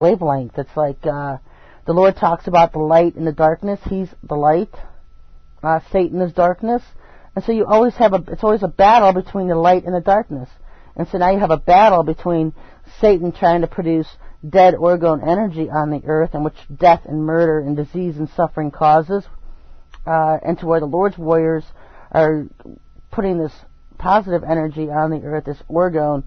wavelength. It's like the Lord talks about the light and the darkness. He's the light. Satan is darkness. And so you always have it's always a battle between the light and the darkness. And so now you have a battle between Satan trying to produce dead orgone energy on the earth, in which death and murder and disease and suffering causes, and to where the Lord's warriors are putting this positive energy on the earth, this orgone,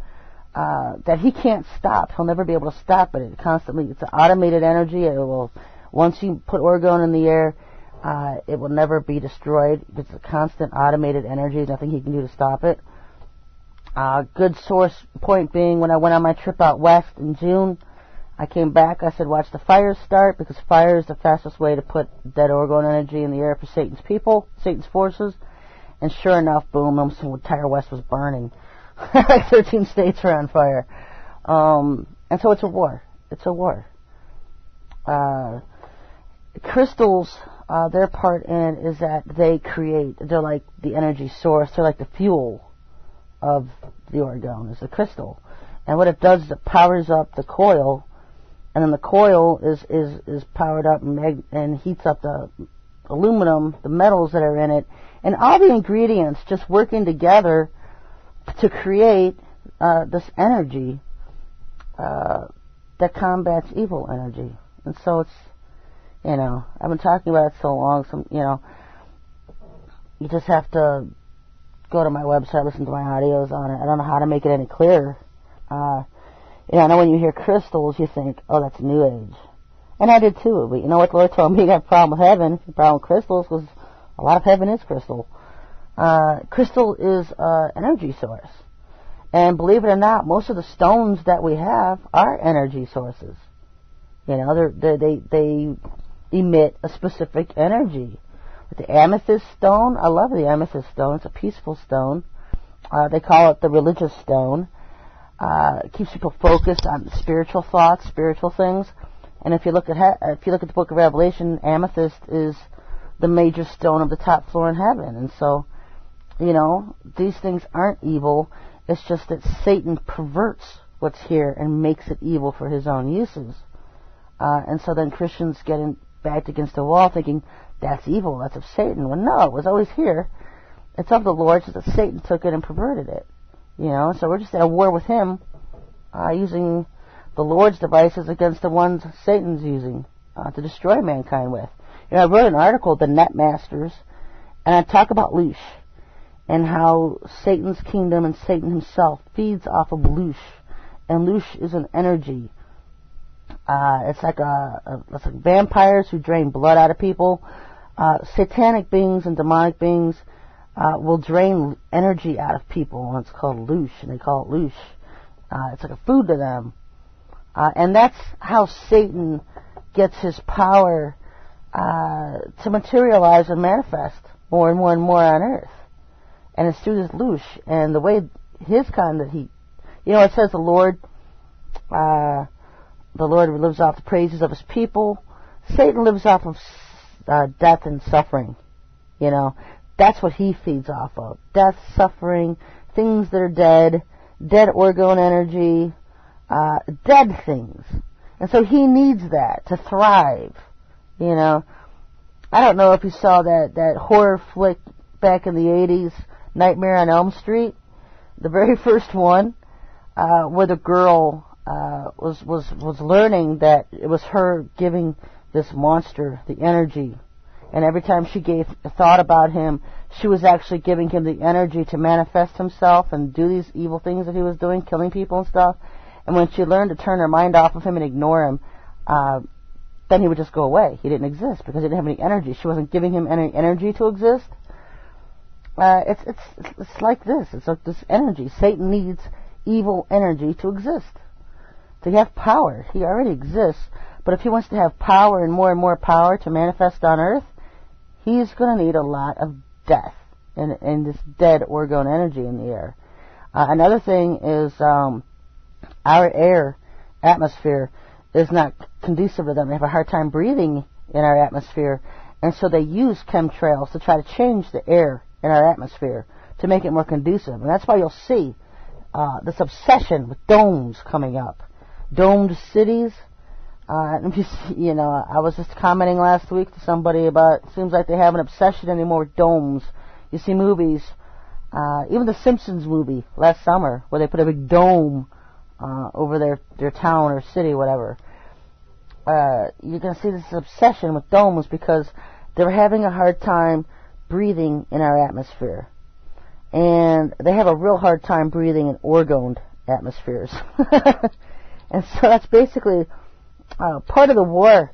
that he can't stop. He'll never be able to stop it. It's an automated energy. It will, once you put orgone in the air, it will never be destroyed. It's a constant automated energy. There's nothing he can do to stop it. Good source point being, when I went on my trip out west in June, I came back, I said, watch the fires start, because fire is the fastest way to put dead orgone energy in the air for Satan's people, Satan's forces. And sure enough, boom, almost the entire West was burning. Like 13 states were on fire. And so it's a war. It's a war. Crystals, their part in it is that they're like the energy source, they're like the fuel of the orgone, is the crystal. And what it does is it powers up the coil, and then the coil is powered up and heats up the aluminum, the metals that are in it, and all the ingredients just working together to create this energy that combats evil energy. And so it's, I've been talking about it so long, you just have to go to my website, listen to my audios on it. I don't know how to make it any clearer. I know when you hear crystals, you think, oh, that's New Age. And I did too, but you know what the Lord told me? You got a problem with heaven, the problem with crystals, because a lot of heaven is crystal. Crystal is an energy source. And believe it or not, most of the stones that we have are energy sources. They emit a specific energy. The amethyst stone, I love the amethyst stone. It's a peaceful stone. They call it the religious stone. It keeps people focused on spiritual thoughts, spiritual things. And if you look at the Book of Revelation, amethyst is the major stone of the top floor in heaven. And so, these things aren't evil. It's just that Satan perverts what's here and makes it evil for his own uses. And so then Christians get backed against the wall thinking, that's evil, that's of Satan. Well, no, it was always here. It's of the Lord, just that Satan took it and perverted it. So we're just at a war with him, using the Lord's devices against the ones Satan's using to destroy mankind with. I wrote an article, The Net Masters, and I talk about Loosh and how Satan's kingdom and Satan himself feeds off of Loosh. And Loosh is an energy. It's like vampires who drain blood out of people. Satanic beings and demonic beings will drain energy out of people, and it's called Loosh, and they call it Loosh. It's like a food to them. And that's how Satan gets his power to materialize and manifest more and more and more on earth. And it's through this Loosh, and the way his kind that he, it says the Lord lives off the praises of his people. Satan lives off of death and suffering. That's what he feeds off of. Death, suffering, things that are dead orgone energy, dead things. And so he needs that to thrive. I don't know if you saw that horror flick back in the 80s, Nightmare on Elm Street, the very first one, where the girl was learning that it was her giving this monster the energy, and every time she gave a thought about him, she was actually giving him the energy to manifest himself and do these evil things that he was doing, killing people and stuff. And when she learned to turn her mind off of him and ignore him, then he would just go away. He didn't exist because he didn't have any energy. She wasn't giving him any energy to exist. It's like this. It's like this energy. Satan needs evil energy to exist, to have power. He already exists, but if he wants to have power and more power to manifest on earth, he's going to need a lot of death and this dead orgone energy in the air. Another thing is our air atmosphere is not conducive to them. They have a hard time breathing in our atmosphere, and so they use chemtrails to try to change the air in our atmosphere to make it more conducive. And that's why you'll see this obsession with domes coming up. Domed cities, And if you see, I was just commenting last week to somebody about, it seems like they have an obsession anymore with domes. You see movies, even the Simpsons movie last summer, where they put a big dome over their town or city, whatever. You're going to see this obsession with domes because they're having a hard time breathing in our atmosphere. And they have a real hard time breathing in orgoned atmospheres. And so that's basically part of the war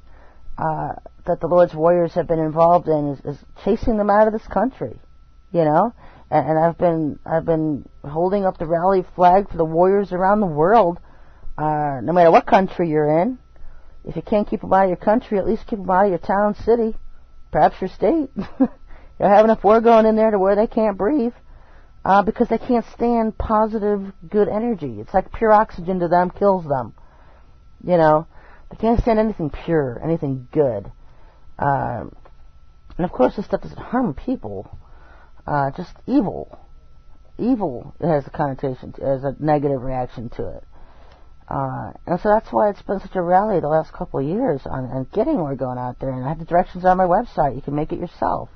that the Lord's warriors have been involved in is chasing them out of this country, And I've been holding up the rally flag for the warriors around the world, no matter what country you're in. If you can't keep them out of your country, at least keep them out of your town, city, perhaps your state. You have enough orgone in there to where they can't breathe because they can't stand positive, good energy. It's like pure oxygen to them kills them. They can't stand anything pure, anything good. And of course, this stuff doesn't harm people. Just evil. Evil has a connotation, has a negative reaction to it. And so that's why it's been such a rally the last couple of years on getting orgone out there. And I have the directions on my website. You can make it yourself.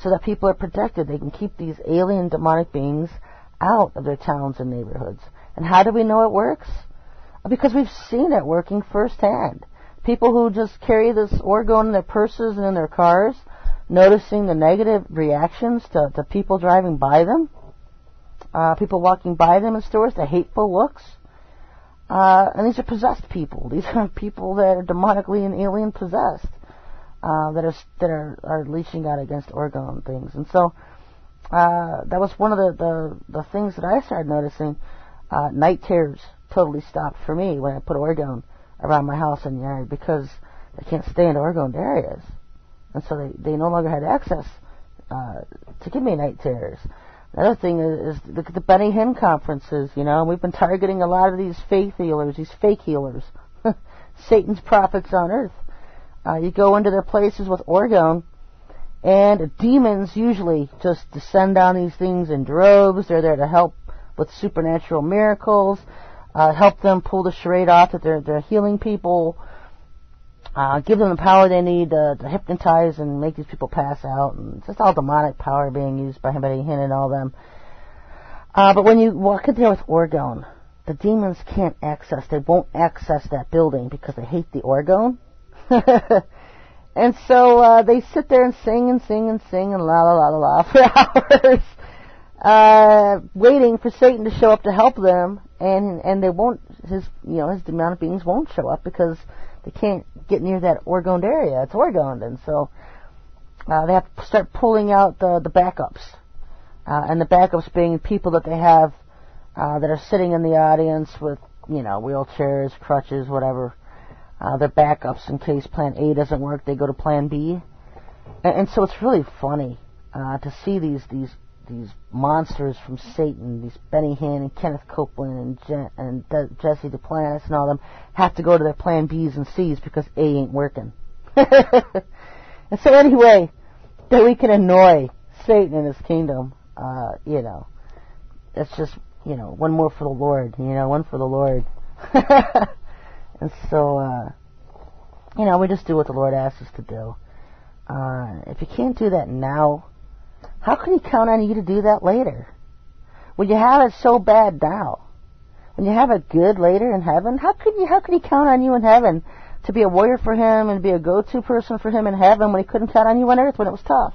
So that people are protected. They can keep these alien demonic beings out of their towns and neighborhoods. And how do we know it works? Because we've seen it working firsthand. People who just carry this orgone in their purses and in their cars, noticing the negative reactions to people driving by them, people walking by them in stores, the hateful looks. And these are possessed people. These are people that are demonically and alien possessed, that are leashing out against orgone things. And so that was one of the things that I started noticing. Night terrors totally stopped for me when I put orgone around my house and yard because they can't stay in orgoned areas. And so they no longer had access to give me night terrors. Another thing is the Benny Hinn conferences, We've been targeting a lot of these faith healers, these fake healers, Satan's prophets on earth. You go into their places with orgone, and demons usually just descend on these things in droves. They're there to help with supernatural miracles, help them pull the charade off that they're healing people, give them the power they need to hypnotize and make these people pass out. And it's just all demonic power being used by Benny Hinn and all them. But when you walk in there with orgone, the demons can't access. They won't access that building because they hate the orgone. And so they sit there and sing and sing and sing and la la la la la for hours, waiting for Satan to show up to help them, and they won't. His demonic beings won't show up because they can't get near that orgoned area. It's orgoned, and so they have to start pulling out the backups, and the backups being people that they have that are sitting in the audience with wheelchairs, crutches, whatever. They're backups in case Plan A doesn't work. They go to Plan B, and so it's really funny to see these monsters from Satan, these Benny Hinn and Kenneth Copeland and Jesse Duplantis and all them have to go to their Plan Bs and Cs because A ain't working. And so anyway, that we can annoy Satan and his kingdom, it's just one more for the Lord, one for the Lord. And so, we just do what the Lord asks us to do. If you can't do that now, how can He count on you to do that later? When you have it so bad now, when you have it good later in heaven, how can He count on you in heaven to be a warrior for Him and be a go-to person for Him in heaven when He couldn't count on you on earth when it was tough?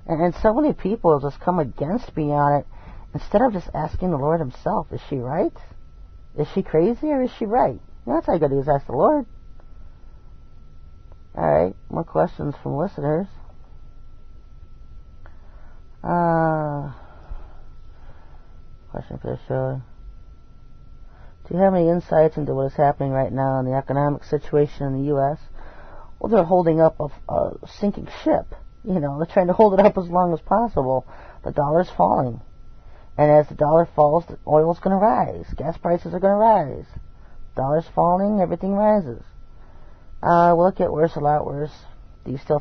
And so many people just come against me on it instead of just asking the Lord Himself, is she right? Is she crazy or is she right? That's all you got to do is ask the Lord. All right, more questions from listeners. Question for the show. Do you have any insights into what is happening right now in the economic situation in the U.S.? Well, they're holding up a sinking ship. They're trying to hold it up as long as possible. The dollar's falling. And as the dollar falls, the oil's going to rise. Gas prices are going to rise. Dollar's falling, everything rises. Will it get worse, a lot worse? Do you still